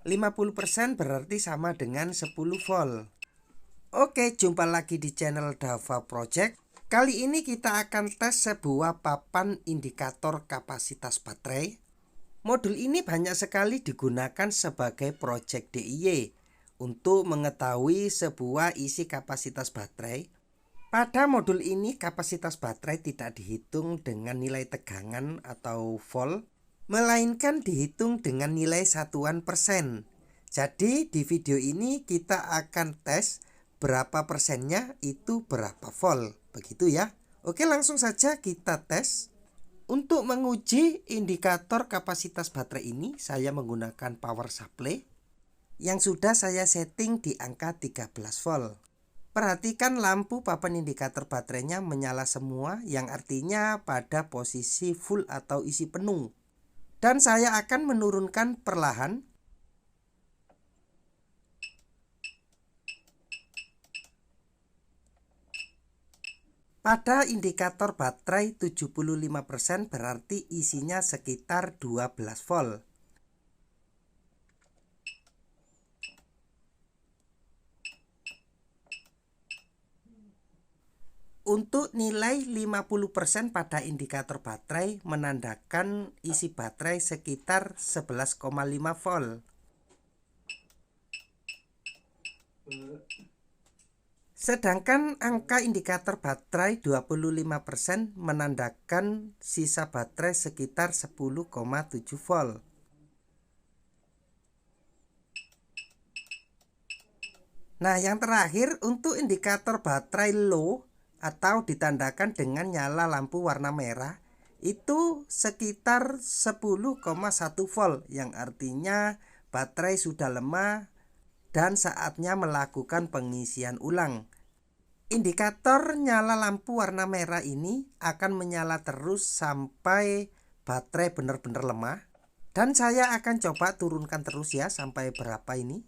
50% berarti sama dengan 10 volt. Oke, jumpa lagi di channel Dava Project. Kali ini kita akan tes sebuah papan indikator kapasitas baterai. Modul ini banyak sekali digunakan sebagai project DIY untuk mengetahui sebuah isi kapasitas baterai. Pada modul ini kapasitas baterai tidak dihitung dengan nilai tegangan atau volt, melainkan dihitung dengan nilai satuan persen. Jadi di video ini kita akan tes berapa persennya itu berapa volt, begitu ya. Oke, langsung saja kita tes. Untuk menguji indikator kapasitas baterai ini, saya menggunakan power supply yang sudah saya setting di angka 13 volt. Perhatikan lampu papan indikator baterainya menyala semua, yang artinya pada posisi full atau isi penuh. Dan saya akan menurunkan perlahan. Pada indikator baterai 75% berarti isinya sekitar 12 volt. Untuk nilai 50% pada indikator baterai menandakan isi baterai sekitar 11,5 volt. Sedangkan angka indikator baterai 25% menandakan sisa baterai sekitar 10,7 volt. Nah, yang terakhir untuk indikator baterai low atau ditandakan dengan nyala lampu warna merah itu sekitar 10,1 volt, yang artinya baterai sudah lemah dan saatnya melakukan pengisian ulang. Indikator nyala lampu warna merah ini akan menyala terus sampai baterai benar-benar lemah, dan saya akan coba turunkan terus ya sampai berapa ini.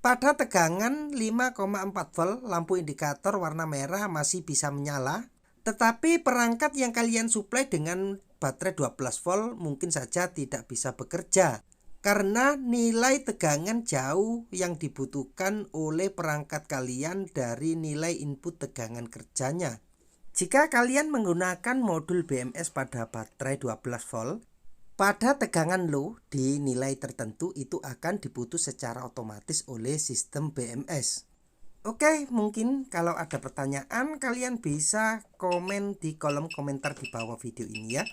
Pada tegangan 5,4 volt, lampu indikator warna merah masih bisa menyala. Tetapi perangkat yang kalian suplai dengan baterai 12 volt mungkin saja tidak bisa bekerja, karena nilai tegangan jauh yang dibutuhkan oleh perangkat kalian dari nilai input tegangan kerjanya. Jika kalian menggunakan modul BMS pada baterai 12 volt, pada tegangan low di nilai tertentu itu akan diputus secara otomatis oleh sistem BMS. Oke, mungkin kalau ada pertanyaan kalian bisa komen di kolom komentar di bawah video ini ya.